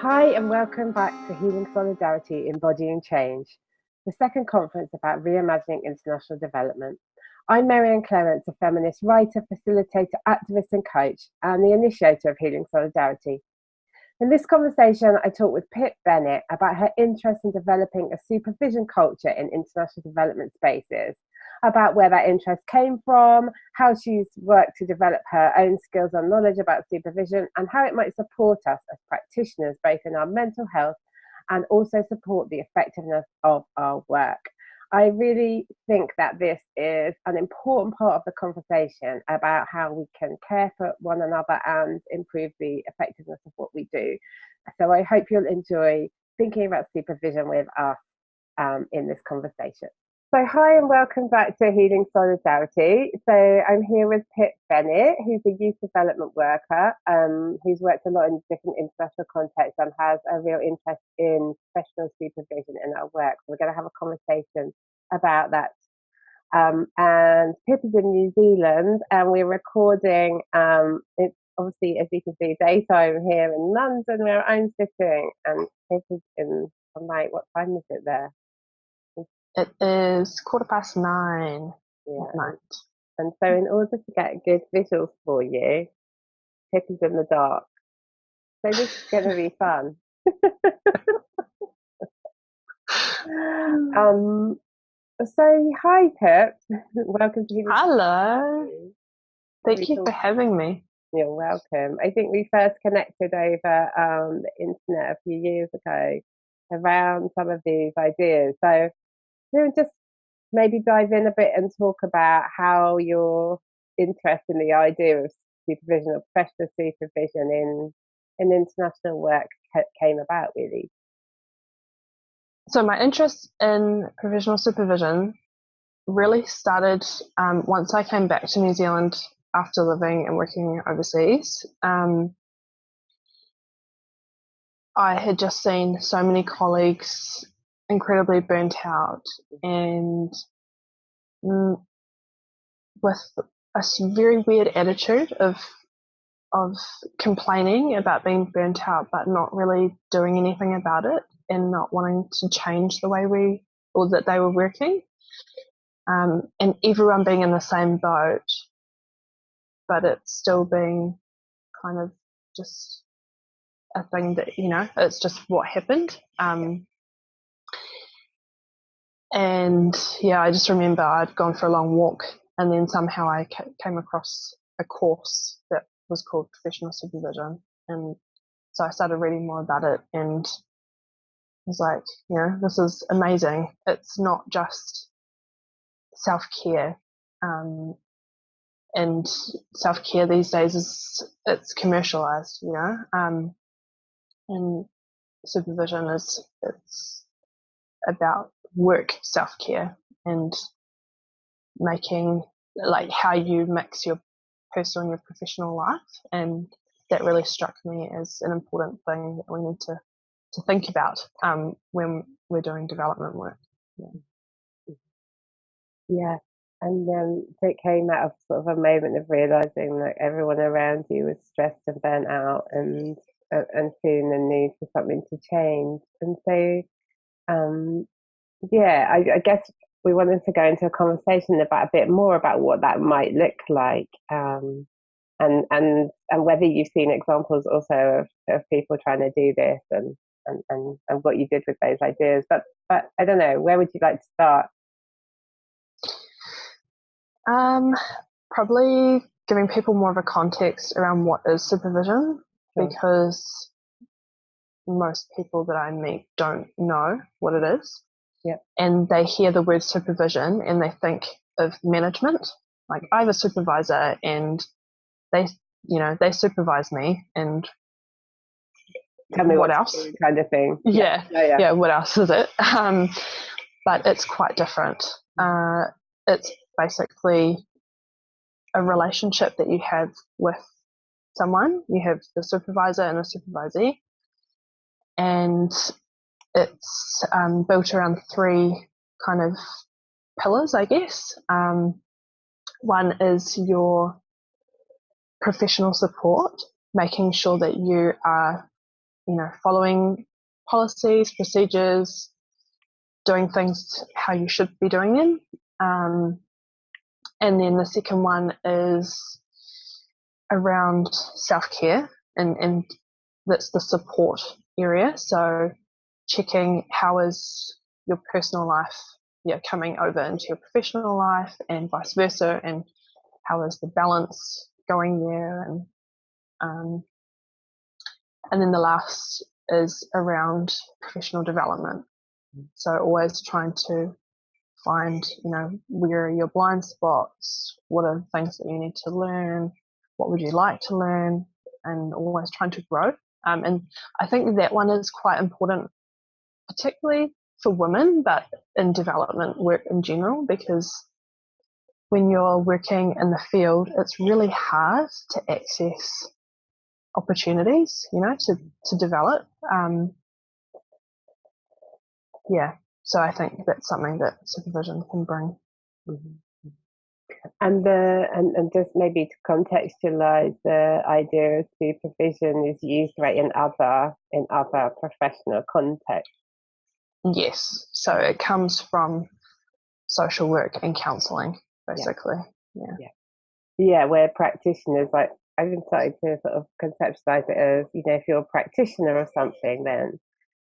Hi, and welcome back to Healing Solidarity, Embodying Change, the second conference about reimagining international development. I'm Marianne Clarence, a feminist writer, facilitator, activist, and coach, and the initiator of Healing Solidarity. In this conversation, I talk with Pip Bennett about her interest in developing a supervision culture in international development spaces, about where that interest came from, how she's worked to develop her own skills and knowledge about supervision, and how it might support us as practitioners, both in our mental health and also support the effectiveness of our work. I really think that this is an important part of the conversation about how we can care for one another and improve the effectiveness of what we do. So I hope you'll enjoy thinking about supervision with us in this conversation. So hi and welcome back to Healing Solidarity. So I'm here with Pip Bennett, who's a youth development worker, who's worked a lot in different international contexts and has a real interest in professional supervision in our work. So we're going to have a conversation about that. And Pip is in New Zealand and we're recording, it's obviously, as you can see, daytime here in London where I'm sitting, and Pip is in, I'm like, what time is it there? It is 9:15 Yeah. at night. And so in order to get good visuals for you, Pip is in the dark. So this is going to be fun. So hi Pip, welcome to Healing. Hello. Thank you for having me. You're welcome. I think we first connected over the internet a few years ago around some of these ideas. So just maybe dive in a bit and talk about how your interest in the idea of supervision or professional supervision in international work came about, really. So my interest in professional supervision really started once I came back to New Zealand after living and working overseas. I had just seen so many colleagues incredibly burnt out and with a very weird attitude of complaining about being burnt out but not really doing anything about it and not wanting to change the way that they were working, and everyone being in the same boat, but it's still being kind of just a thing that, it's just what happened. And yeah, I just remember I'd gone for a long walk and then somehow I came across a course that was called Professional Supervision, and so I started reading more about it and was like, this is amazing. It's not just self-care, and self-care these days it's commercialized, and supervision it's about work self-care and making, like, how you mix your personal and your professional life, and that really struck me as an important thing that we need to think about when we're doing development work. Yeah. And it came out of sort of a moment of realizing that everyone around you was stressed and burnt out and feeling the need for something to change. And so, I guess we wanted to go into a conversation about a bit more about what that might look like, and whether you've seen examples also of people trying to do this and what you did with those ideas. But I don't know, where would you like to start? Probably giving people more of a context around what is supervision, Sure. because most people that I meet don't know what it is. Yeah. And they hear the word supervision and they think of management. Like, I have a supervisor and they supervise me, and Tell me what else? Kind of thing. Yeah. What else is it? But it's quite different. It's basically a relationship that you have with someone. You have the supervisor and the supervisee, and it's built around three kind of pillars, I guess. One is your professional support, making sure that you are following policies, procedures, doing things how you should be doing them. And then the second one is around self-care, and that's the support area. So checking how is your personal life coming over into your professional life, and vice versa, and how is the balance going there, and then the last is around professional development. So always trying to find, where are your blind spots, what are the things that you need to learn, what would you like to learn, and always trying to grow. And I think that one is quite important, particularly for women, but in development work in general, because when you're working in the field, it's really hard to access opportunities, to develop. So I think that's something that supervision can bring. Mm-hmm. And just maybe to contextualize, the idea of supervision is used in other professional contexts. Yes, so it comes from social work and counselling, basically. Yeah, where practitioners, like, I've been starting to sort of conceptualize it as, if you're a practitioner of something, then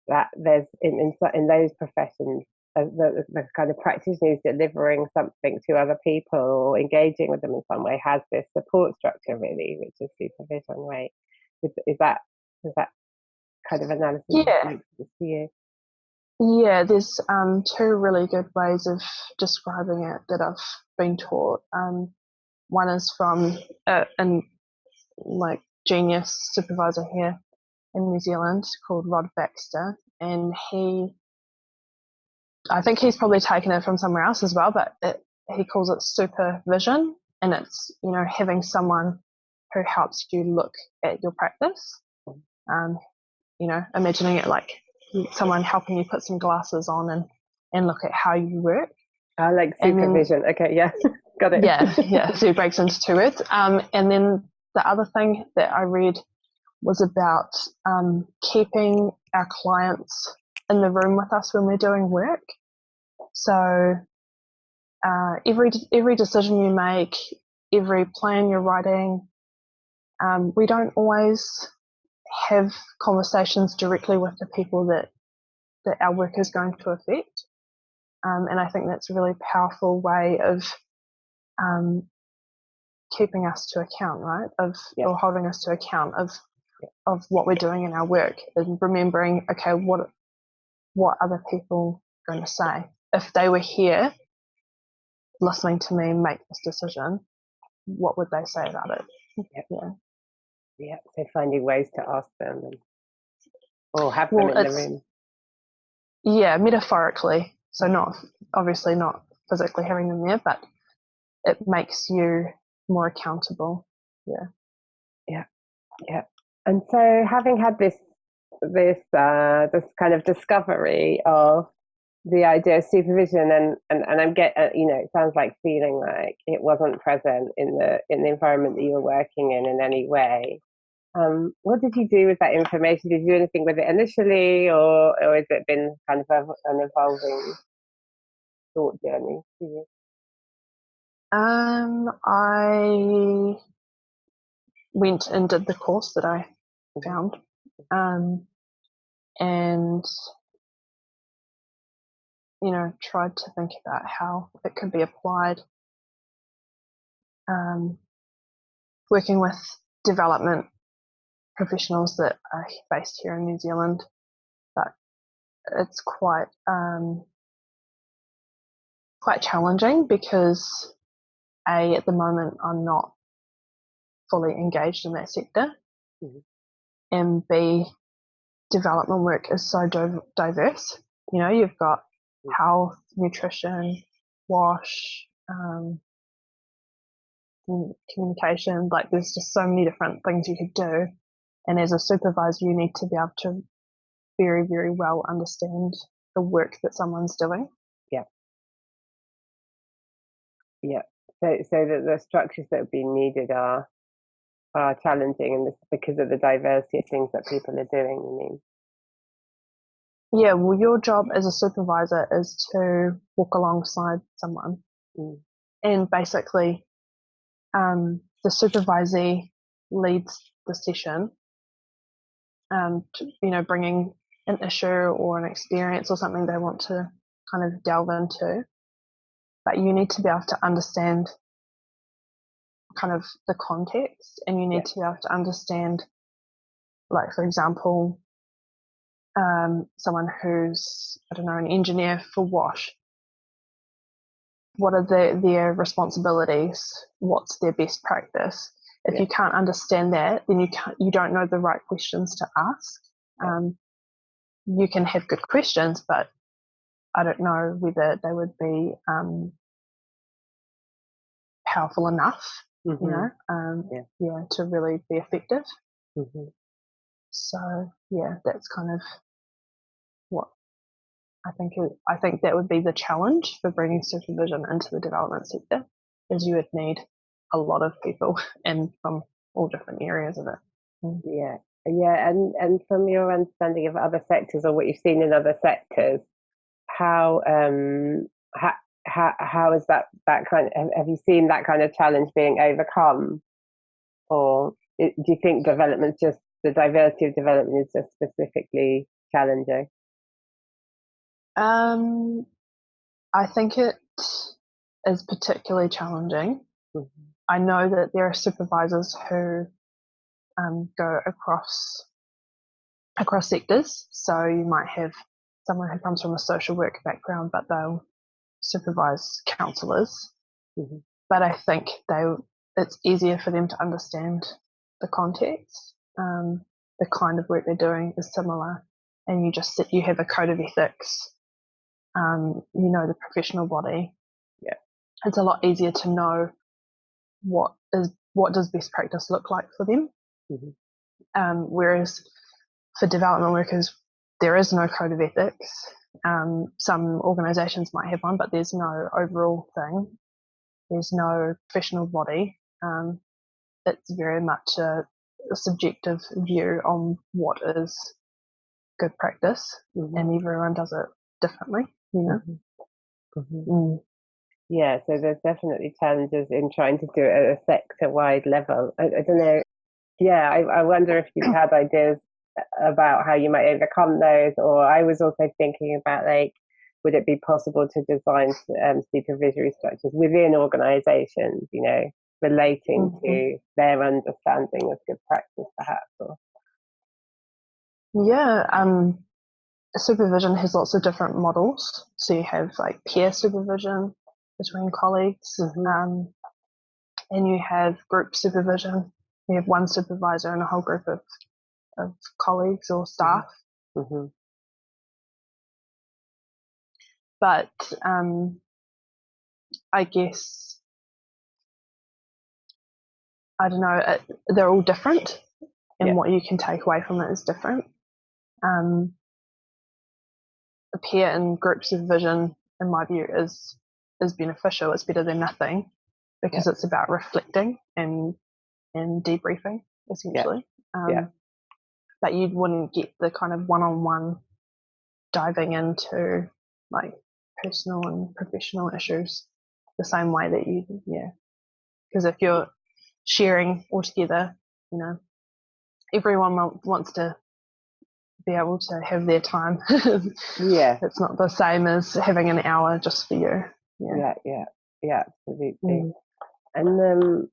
that there's in those professions, the kind of practitioner who's delivering something to other people or engaging with them in some way has this support structure, really, which is supervision, right? Is that kind of analysis makes sense to you? Yeah, there's two really good ways of describing it that I've been taught. One is from genius supervisor here in New Zealand called Rod Baxter, and I think he's probably taken it from somewhere else as well, but he calls it supervision, and it's having someone who helps you look at your practice. Imagining it like someone helping you put some glasses on and look at how you work. I like supervision. Okay, yeah, got it. Yeah. So it breaks into two words. And then the other thing that I read was about keeping our clients in the room with us when we're doing work. So every decision you make, every plan you're writing, we don't always have conversations directly with the people that our work is going to affect. And I think that's a really powerful way of keeping us to account, right? Or holding us to account of what we're doing in our work, and remembering, okay, what other people are going to say? If they were here listening to me make this decision, what would they say about it? Yeah. So finding ways to ask them or have them in the room. Yeah, metaphorically. So not physically having them there, but it makes you more accountable. Yeah. And so, having had this kind of discovery of the idea of supervision, and I'm it sounds like feeling like it wasn't present in the environment that you were working in any way. What did you do with that information? Did you do anything with it initially, or has it been kind of an evolving thought journey for you? I went and did the course that I found, and tried to think about how it could be applied. Working with development professionals that are based here in New Zealand, but it's quite challenging because at the moment I'm not fully engaged in that sector, and B, development work is so diverse. You've got health, nutrition, WASH, communication. Like, there's just so many different things you could do, and as a supervisor you need to be able to very, very well understand the work that someone's doing. So that the structures that would be needed are are challenging, and this is because of the diversity of things that people are doing, you mean? Yeah, well, your job as a supervisor is to walk alongside someone, and basically the supervisee leads the session, bringing an issue or an experience or something they want to kind of delve into. But you need to be able to understand kind of the context, and you need to be able to understand, like, for example, someone who's, I don't know, an engineer for WASH. What are their responsibilities? What's their best practice? If you can't understand that, then you don't know the right questions to ask. You can have good questions, but I don't know whether they would be powerful enough, to really be effective. So that's kind of what I think. I think that would be the challenge for bringing supervision into the development sector, is you would need a lot of people and from all different areas of it. And from your understanding of other sectors, or what you've seen in other sectors, how is that kind of, have you seen that kind of challenge being overcome, or do you think the diversity of development is just specifically challenging? I think it is particularly challenging. I know that there are supervisors who go across sectors. So you might have someone who comes from a social work background, but they'll supervise counsellors. But I think it's easier for them to understand the context. The kind of work they're doing is similar, and you have a code of ethics. The professional body. It's a lot easier to know what does best practice look like for them. Whereas for development workers, there is no code of ethics. Some organisations might have one, but there's no overall thing. There's no professional body. It's very much a subjective view on what is good practice, and everyone does it differently, Yeah, so there's definitely challenges in trying to do it at a sector-wide level. I don't know. Yeah, I wonder if you've had ideas about how you might overcome those, or I was also thinking about, like, would it be possible to design supervisory structures within organisations, relating to their understanding of good practice, perhaps? Or... supervision has lots of different models. So you have like peer supervision between colleagues, and you have group supervision. You have one supervisor and a whole group of colleagues or staff. But I guess, I don't know, they're all different, and what you can take away from it is different. The peer and group supervision, in my view, is beneficial. It's better than nothing, because it's about reflecting and debriefing, essentially. But you wouldn't get the kind of one-on-one diving into like personal and professional issues the same way that you because if you're sharing all together, everyone wants to be able to have their time. It's not the same as having an hour just for you. Absolutely. And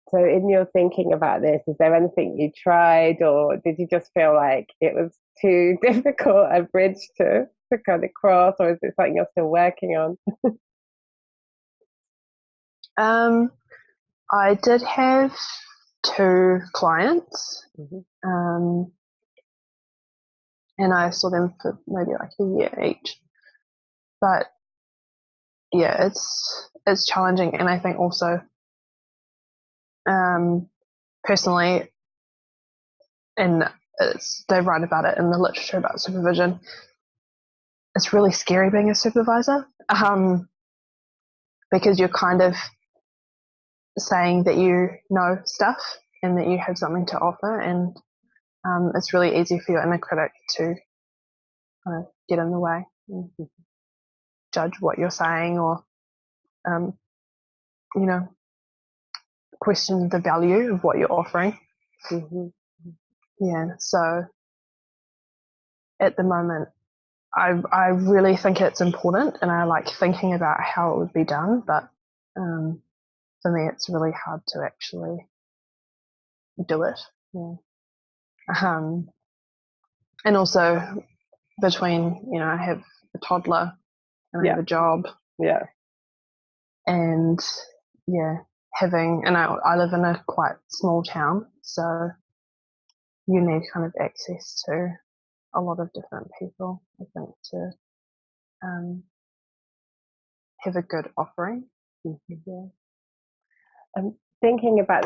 so in your thinking about this, is there anything you tried, or did you just feel like it was too difficult a bridge to kind of cross, or is it something you're still working on? I did have 2 clients, and I saw them for maybe like a year each. But it's challenging, and I think also personally, and they write about it in the literature about supervision, it's really scary being a supervisor, because you're kind of saying that you know stuff and that you have something to offer, and it's really easy for your inner critic to kind of get in the way and judge what you're saying, or you know, question the value of what you're offering. Mm-hmm. Yeah, so at the moment, I really think it's important, and I like thinking about how it would be done, but for me it's really hard to actually do it. Yeah. And also between, you know, I have a toddler and I have a job, and I live in a quite small town, so you need kind of access to a lot of different people, I think, to have a good offering. Yeah. I'm thinking about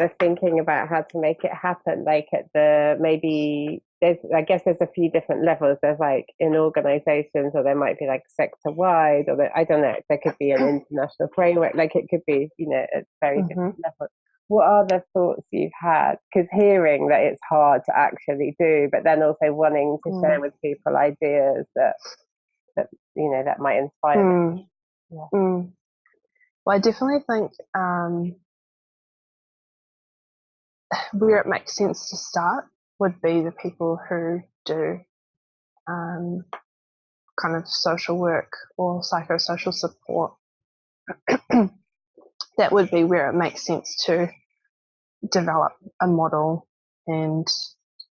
how to make it happen, like at the, maybe I guess there's a few different levels. There's like in organizations, or there might be like sector wide, or I don't know, there could be an international framework, like it could be, you know, at very different levels. What are the thoughts you've had? Because hearing that it's hard to actually do, but then also wanting to share with people ideas that you know, that might inspire them. Well, I definitely think where it makes sense to start would be the people who do kind of social work or psychosocial support. That would be where it makes sense to develop a model and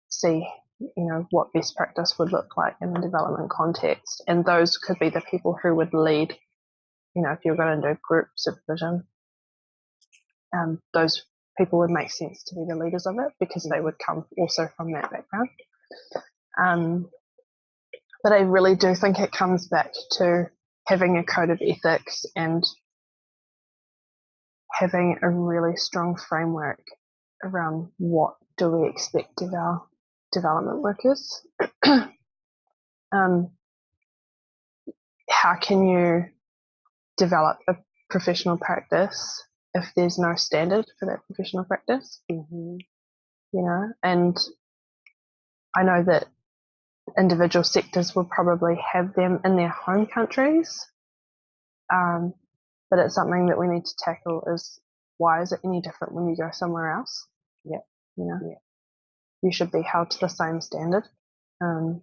see, you know, what best practice would look like in the development context. And those could be the people who would lead, you know, if you're going to do group supervision, those people would make sense to be the leaders of it, because they would come also from that background. But I really do think it comes back to having a code of ethics and having a really strong framework around what do we expect of our development workers. How can you develop a professional practice if there's no standard for that professional practice? You know, and I know that individual sectors will probably have them in their home countries, but it's something that we need to tackle. Is why is it any different when you go somewhere else? You know, you should be held to the same standard, and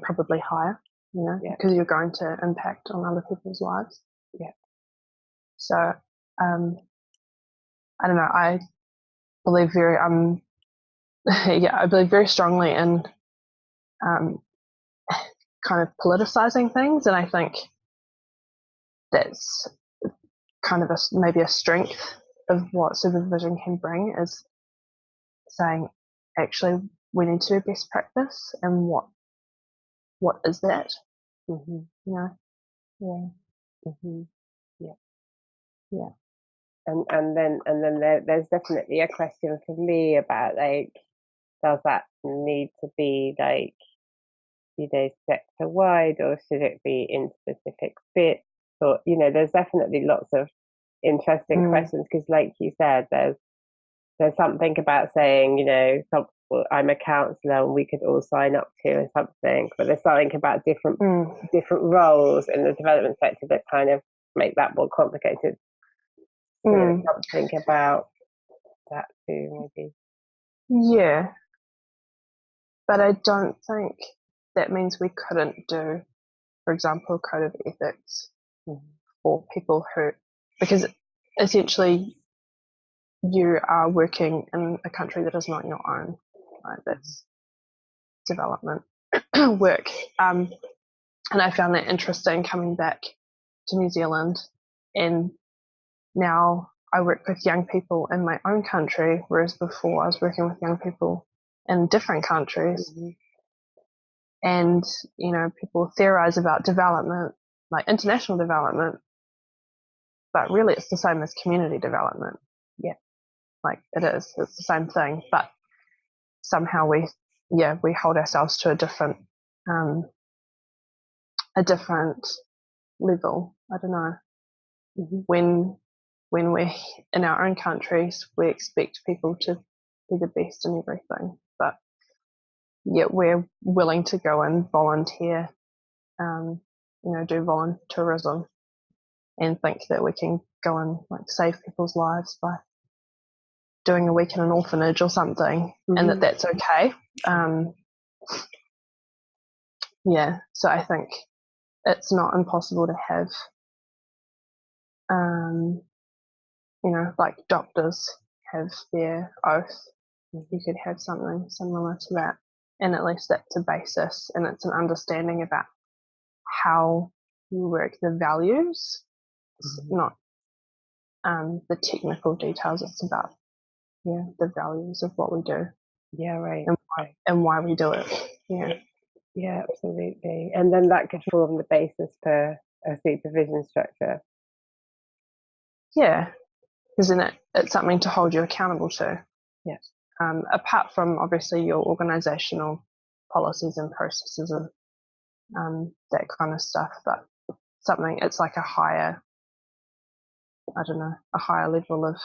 probably higher, you know, because you're going to impact on other people's lives. So I don't know, I believe I believe very strongly in kind of politicizing things, and I think that's kind of maybe a strength of what supervision can bring, is saying, actually, we need to do best practice, and what is that? You know, And then there's definitely a question for me about, like, does that need to be like, you know, sector wide, or should it be in specific bits? Or, you know, there's definitely lots of interesting questions, because like you said, there's something about saying, you know, well, I'm a counsellor and we could all sign up to something, but there's something about different roles in the development sector that kind of make that more complicated. So something about that too, maybe. Yeah, but I don't think that means we couldn't do, for example, code of ethics for people who, because essentially you are working in a country that is not your own, right? That's development work. And I found that interesting coming back to New Zealand, and now I work with young people in my own country, whereas before I was working with young people in different countries. And, you know, people theorize about development, like international development, but really it's the same as community development. Like it's the same thing, but somehow we hold ourselves to a different level. I don't know. When we're in our own countries, we expect people to be the best in everything. But yet we're willing to go and volunteer, do volunteerism and think that we can go and like save people's lives by doing a week in an orphanage or something, and that's okay. So I think it's not impossible to have, like doctors have their oath. You could have something similar to that, and at least that's a basis, and it's an understanding about how you work, the values. It's not the technical details. It's about the values of what we do. Yeah, right. And why we do it. Yeah, absolutely. And then that could form the basis for a supervision structure. Yeah, because then it's something to hold you accountable to. Yeah. Apart from obviously your organisational policies and processes and that kind of stuff, but it's like a higher level of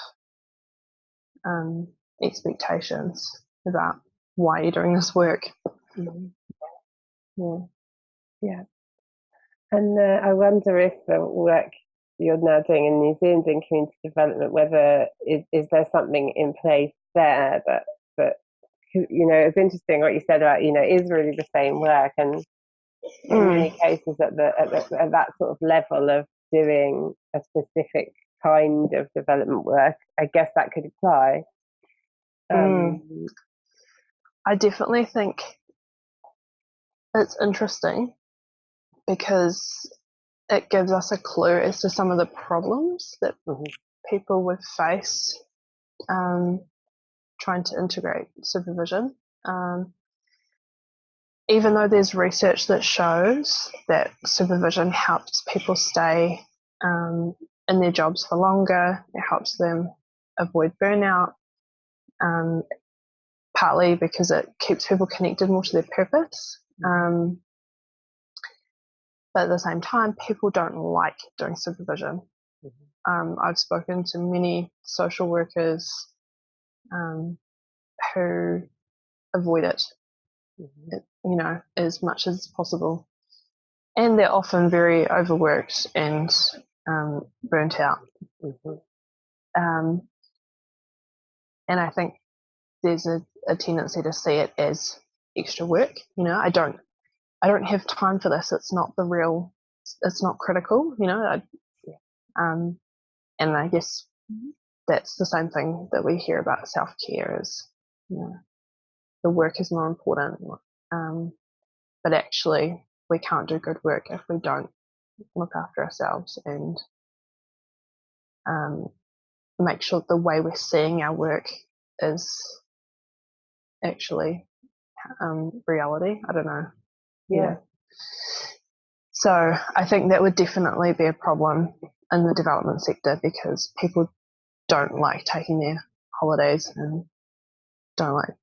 expectations about why you're doing this work. Yeah. And I wonder if the work you're now doing in New Zealand in community development, whether is there something in place there that it's interesting what you said about it is really the same work, and in many cases at that sort of level of doing a specific kind of development work, I guess that could apply. I definitely think it's interesting because it gives us a clue as to some of the problems that people would face trying to integrate supervision. Even though there's research that shows that supervision helps people stay in their jobs for longer, it helps them avoid burnout, partly because it keeps people connected more to their purpose. But at the same time, people don't like doing supervision. I've spoken to many social workers who avoid it, as much as possible. And they're often very overworked and burnt out. And I think there's a tendency to see it as extra work. I don't have time for this. It's not critical, and I guess that's the same thing that we hear about self-care is, the work is more important. But actually we can't do good work if we don't look after ourselves and make sure the way we're seeing our work is actually reality. I don't know. Yeah. So I think that would definitely be a problem in the development sector because people don't like taking their holidays and don't like,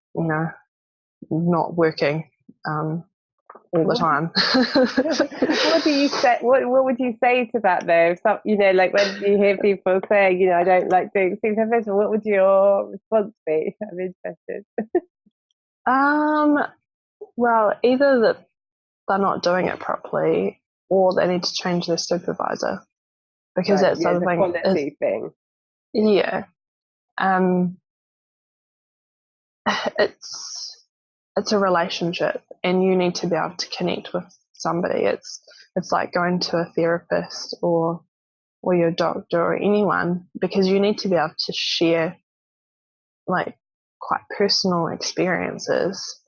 not working all the time. What do you say? What would you say to that though? So, like when you hear people saying, I don't like doing supervision, what would your response be? I'm interested. Well, either that they're not doing it properly or they need to change their supervisor because that's something. The quality thing. Yeah. It's a relationship and you need to be able to connect with somebody. It's like going to a therapist or your doctor or anyone because you need to be able to share like quite personal experiences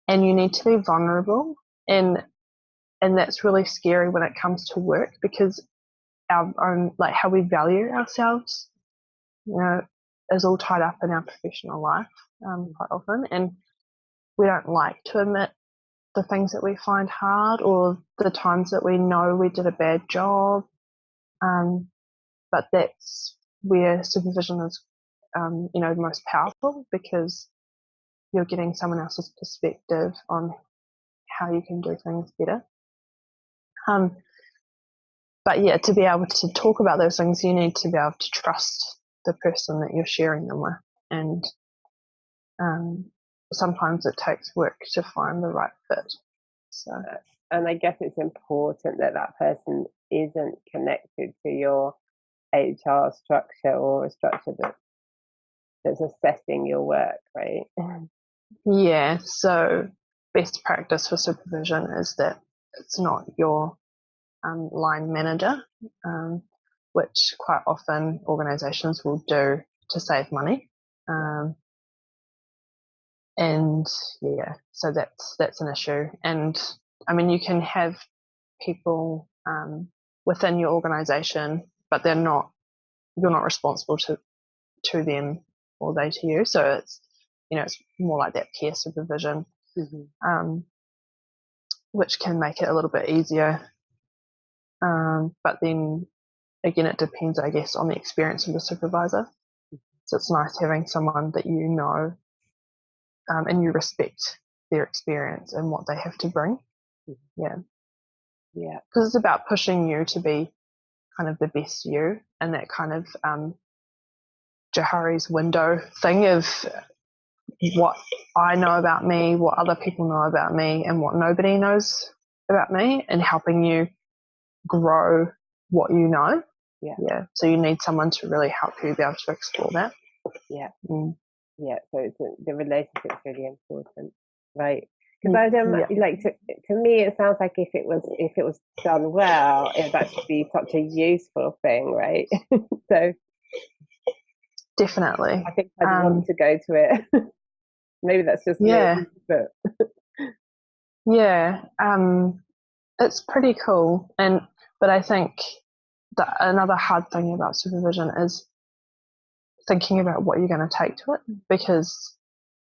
and you need to be vulnerable and that's really scary when it comes to work because our own, like how we value ourselves, is all tied up in our professional life quite often, and we don't like to admit the things that we find hard or the times that we know we did a bad job. But that's where supervision is, most powerful because you're getting someone else's perspective on how you can do things better. But yeah, to be able to talk about those things, you need to be able to trust the person that you're sharing them with. And Sometimes it takes work to find the right fit. So, and I guess it's important that that person isn't connected to your HR structure or a structure that's assessing your work, right? yeah, so best practice for supervision is that it's not your line manager, which quite often organisations will do to save money. And yeah, so that's an issue. And I mean, you can have people within your organisation, but you're not responsible to them or they to you. So it's it's more like that peer supervision, which can make it a little bit easier. But then again, it depends, I guess, on the experience of the supervisor. So it's nice having someone that you know and you respect their experience and what they have to bring. Yeah. Because it's about pushing you to be kind of the best you, and that kind of Johari's window thing of what I know about me, what other people know about me, and what nobody knows about me, and helping you grow what you know. Yeah. So you need someone to really help you be able to explore that. Yeah. Yeah. So the relationship's really important, right? Because to me, it sounds like if it was done well, it would actually be such a useful thing, right? So definitely, I think I'd want to go to it. Maybe that's just me, but yeah, it's pretty cool. But I think that another hard thing about supervision is thinking about what you're going to take to it, because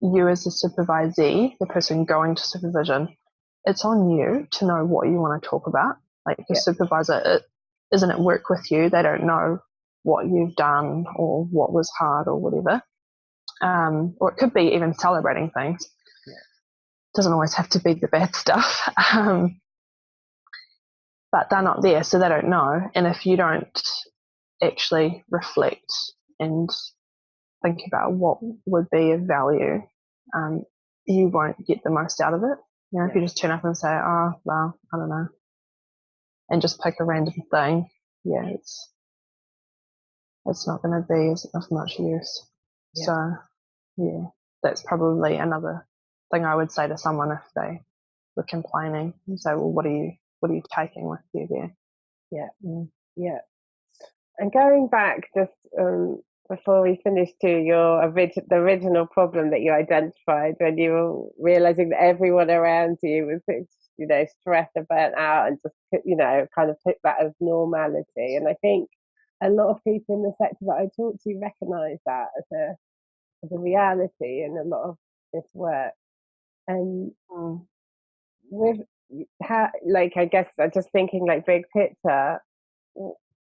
you as the supervisee, the person going to supervision, it's on you to know what you want to talk about. Like the supervisor isn't at work with you, they don't know what you've done or what was hard or whatever. Or it could be even celebrating things. Doesn't always have to be the bad stuff. But they're not there, so they don't know. And if you don't actually reflect and think about what would be of value, you won't get the most out of it. If you just turn up and say, oh, well, I don't know, and just pick a random thing, it's not going to be of much use. So, that's probably another thing I would say to someone if they were complaining and say, well, what are you taking with you there? Yeah. And going back just before we finish to the original problem that you identified when you were realizing that everyone around you was stressed and burnt out, and just kind of took that as normality. And I think a lot of people in the sector that I talk to recognize that as a reality in a lot of this work. And with how, I guess I'm just thinking big picture,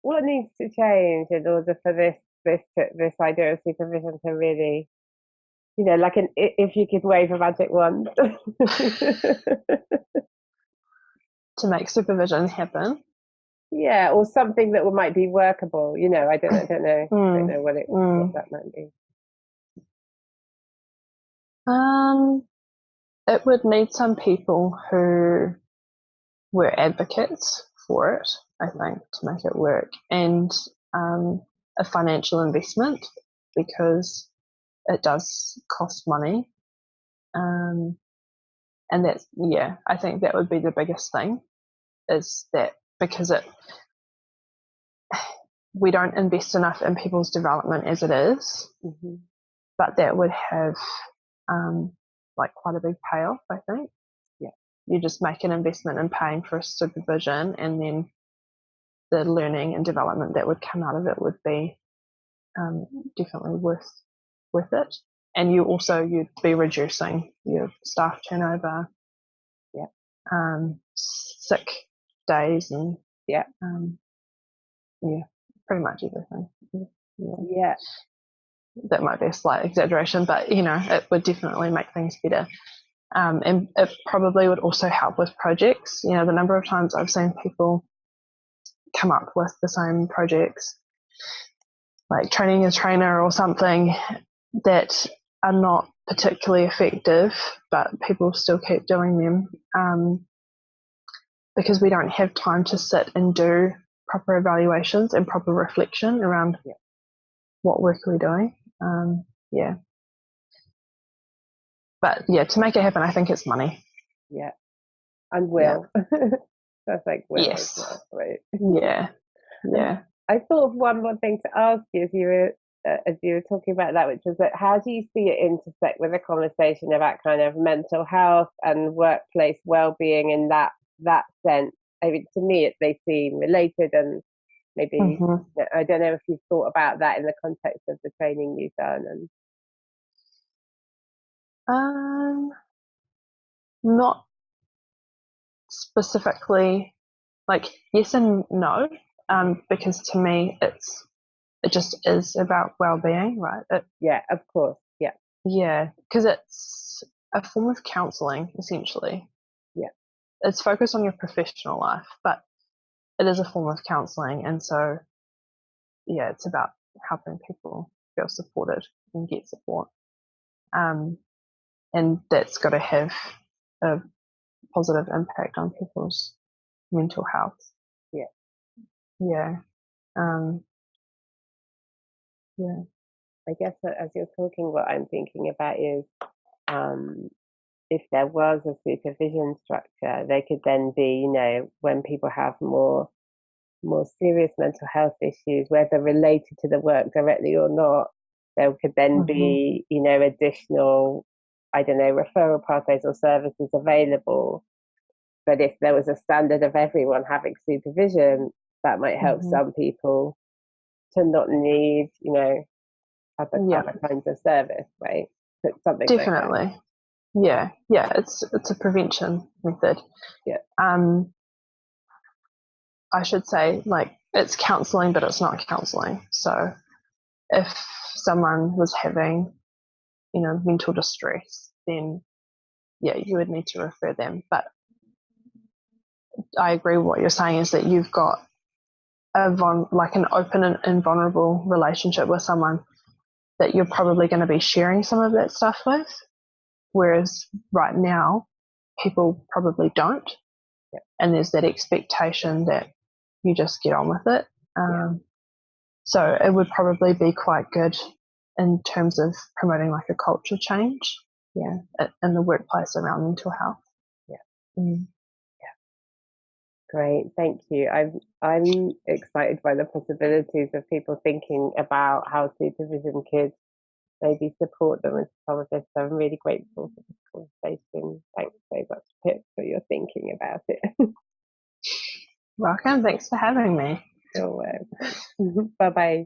what needs to change in order for this idea of supervision to really, if you could wave a magic wand to make supervision happen? Yeah, or something that might be workable. I don't know what that might be. It would need some people who were advocates for it, I think, to make it work, and a financial investment, because it does cost money. And that's, I think that would be the biggest thing, is that because we don't invest enough in people's development as it is, but that would have quite a big payoff, I think. You just make an investment in paying for supervision, and then the learning and development that would come out of it would be definitely worth it. And you'd be reducing your staff turnover, sick days, and pretty much everything. That might be a slight exaggeration, but it would definitely make things better. And it probably would also help with projects. The number of times I've seen people come up with the same projects, like training a trainer or something, that are not particularly effective, but people still keep doing them because we don't have time to sit and do proper evaluations and proper reflection around what work are we doing. But to make it happen, I think it's money. Yeah, and will. That's like will as well, right? Yeah. I thought of one more thing to ask you as you were talking about that, which was that how do you see it intersect with a conversation about kind of mental health and workplace well-being in that sense? I mean, to me, they seem related, and maybe I don't know if you've thought about that in the context of the training you've done. And not specifically, like yes and no, because to me it just is about well-being, right? Yeah, of course. Yeah, because it's a form of counselling, essentially. Yeah. It's focused on your professional life, but it is a form of counselling, and so it's about helping people feel supported and get support. And that's got to have a positive impact on people's mental health. Yeah. I guess that as you're talking, what I'm thinking about is if there was a supervision structure, there could then be, when people have more serious mental health issues, whether related to the work directly or not, there could then be, additional, I don't know, referral pathways or services available. But if there was a standard of everyone having supervision, that might help some people to not need, other kinds of service, right? Something definitely. Like that. Yeah. It's a prevention method. Yeah. I should say, like, it's counselling, but it's not counselling. So if someone was having, mental distress, then you would need to refer them. But I agree with what you're saying is that you've got an open and vulnerable relationship with someone that you're probably going to be sharing some of that stuff with. Whereas right now, people probably don't. Yeah. And there's that expectation that you just get on with it. So it would probably be quite good in terms of promoting like a culture change in the workplace around mental health. Great, thank you. I'm excited by the possibilities of people thinking about how supervision could maybe support them with some of this. So I'm really grateful for this conversation. Thanks so much, Pip, for your thinking about it. Welcome. Thanks for having me. You're welcome. Bye-bye.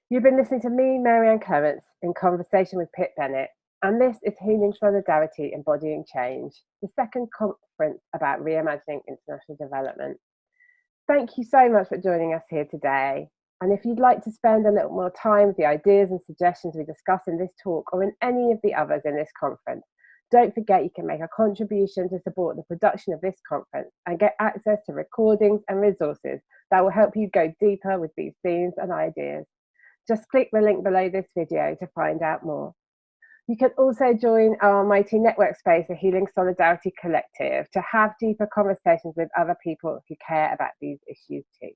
You've been listening to me, Marianne Clements, in conversation with Pip Bennett, and this is Healing Solidarity, Embodying Change, the second conference about reimagining international development. Thank you so much for joining us here today. And if you'd like to spend a little more time with the ideas and suggestions we discuss in this talk or in any of the others in this conference, don't forget you can make a contribution to support the production of this conference and get access to recordings and resources that will help you go deeper with these themes and ideas. Just click the link below this video to find out more. You can also join our mighty network space, the Healing Solidarity Collective, to have deeper conversations with other people who care about these issues too.